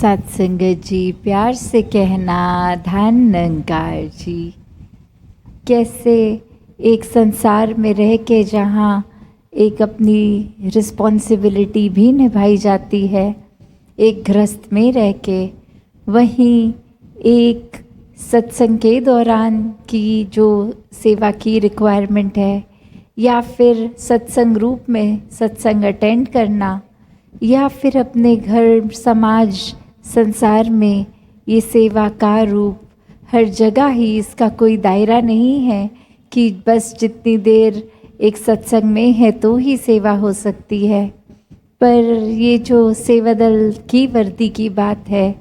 सत्संगत जी, प्यार से कहना धन निरंकार जी। कैसे एक संसार में रह के जहाँ एक अपनी रिस्पॉन्सिबिलिटी भी निभाई जाती है, एक गृहस्थ में रह के, वहीं एक सत्संग के दौरान की जो सेवा की रिक्वायरमेंट है, या फिर सत्संग रूप में सत्संग अटेंड करना, या फिर अपने घर समाज संसार में ये सेवा का रूप, हर जगह ही इसका कोई दायरा नहीं है कि बस जितनी देर एक सत्संग में है तो ही सेवा हो सकती है। पर ये जो सेवा दल की वर्दी की बात है,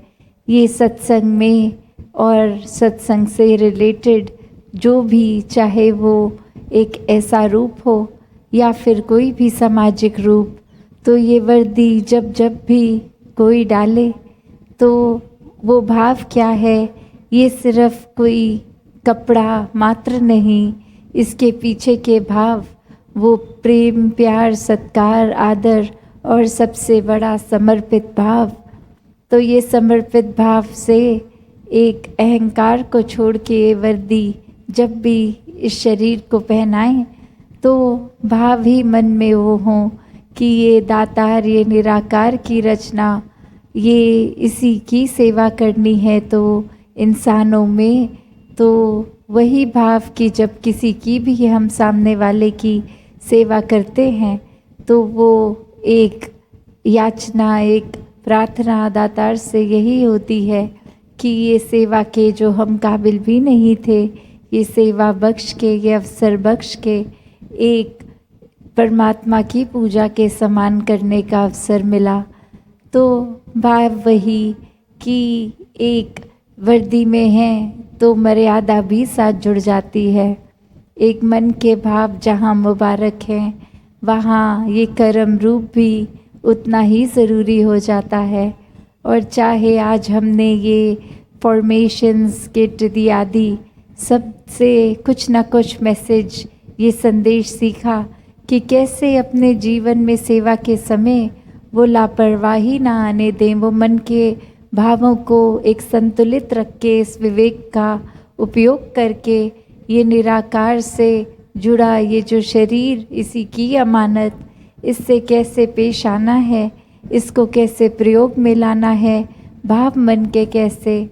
ये सत्संग में और सत्संग से रिलेटेड जो भी, चाहे वो एक ऐसा रूप हो या फिर कोई भी सामाजिक रूप, तो ये वर्दी जब जब भी कोई डाले तो वो भाव क्या है, ये सिर्फ कोई कपड़ा मात्र नहीं, इसके पीछे के भाव वो प्रेम, प्यार, सत्कार, आदर और सबसे बड़ा समर्पित भाव। तो ये समर्पित भाव से एक अहंकार को छोड़ के ये वर्दी जब भी इस शरीर को पहनाएं तो भाव ही मन में वो हों कि ये दातार, ये निराकार की रचना, ये इसी की सेवा करनी है। तो इंसानों में तो वही भाव कि जब किसी की भी हम सामने वाले की सेवा करते हैं तो वो एक याचना, एक प्रार्थना दातार से यही होती है कि ये सेवा के जो हम काबिल भी नहीं थे, ये सेवा बख्श के, ये अवसर बख्श के एक परमात्मा की पूजा के समान करने का अवसर मिला। तो भाव वही कि एक वर्दी में है तो मर्यादा भी साथ जुड़ जाती है। एक मन के भाव जहाँ मुबारक हैं, वहाँ ये कर्म रूप भी उतना ही ज़रूरी हो जाता है। और चाहे आज हमने ये फॉर्मेशंस किट आदि सब से कुछ ना कुछ मैसेज, ये संदेश सीखा कि कैसे अपने जीवन में सेवा के समय वो लापरवाही ना आने दें, वो मन के भावों को एक संतुलित रख के, इस विवेक का उपयोग करके ये निराकार से जुड़ा ये जो शरीर, इसी की अमानत, इससे कैसे पेश आना है, इसको कैसे प्रयोग में लाना है, भाव मन के कैसे।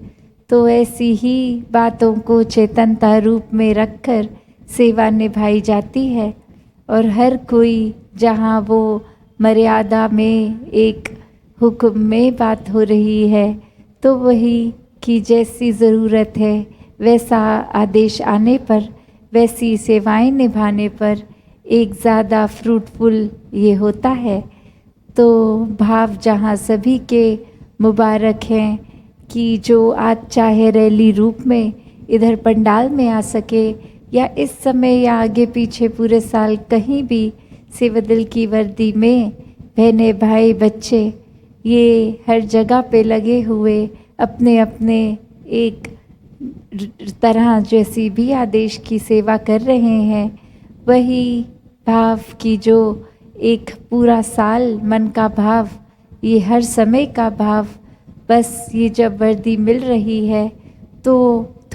तो ऐसी ही बातों को चेतनता रूप में रखकर सेवा निभाई जाती है। और हर कोई जहाँ वो मर्यादा में, एक हुक्म में बात हो रही है, तो वही कि जैसी ज़रूरत है वैसा आदेश आने पर, वैसी सेवाएं निभाने पर एक ज़्यादा फ्रूटफुल ये होता है। तो भाव जहाँ सभी के मुबारक हैं कि जो आज चाहे रैली रूप में इधर पंडाल में आ सके, या इस समय या आगे पीछे पूरे साल कहीं भी सेवा दल की वर्दी में बहने, भाई, बच्चे ये हर जगह पे लगे हुए अपने अपने एक तरह जैसी भी आदेश की सेवा कर रहे हैं, वही भाव की जो एक पूरा साल मन का भाव, ये हर समय का भाव, बस ये जब वर्दी मिल रही है तो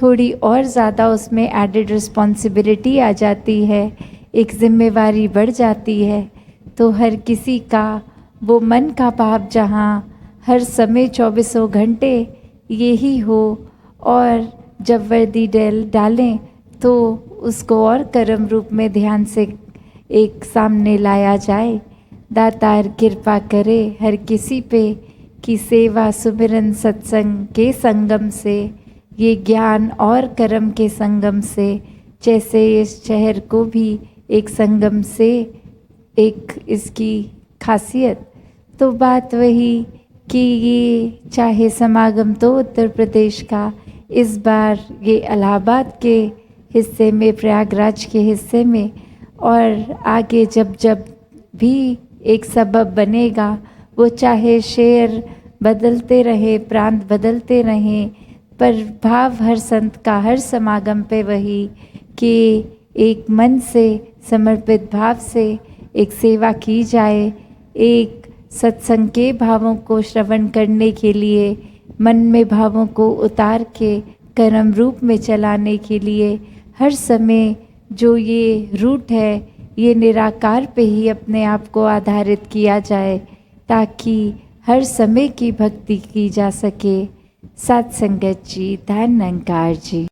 थोड़ी और ज़्यादा उसमें एडेड रिस्पॉन्सिबिलिटी आ जाती है, एक जिम्मेवारी बढ़ जाती है। तो हर किसी का वो मन का भाव जहाँ हर समय 24 घंटे यही हो, और जब वर्दी डालें तो उसको और कर्म रूप में ध्यान से एक सामने लाया जाए। दातार कृपा करे हर किसी पे कि सेवा, सुमिरन, सत्संग के संगम से, ये ज्ञान और कर्म के संगम से, जैसे इस शहर को भी एक संगम से एक इसकी खासियत। तो बात वही कि ये चाहे समागम तो उत्तर प्रदेश का, इस बार ये इलाहाबाद के हिस्से में, प्रयागराज के हिस्से में, और आगे जब जब भी एक सबब बनेगा, वो चाहे शहर बदलते रहे, प्रांत बदलते रहें, पर भाव हर संत का हर समागम पे वही कि एक मन से समर्पित भाव से एक सेवा की जाए, एक सत्संग के भावों को श्रवण करने के लिए, मन में भावों को उतार के कर्म रूप में चलाने के लिए हर समय जो ये रूट है, ये निराकार पे ही अपने आप को आधारित किया जाए, ताकि हर समय की भक्ति की जा सके। सत्संगत जी, धन निरंकार जी।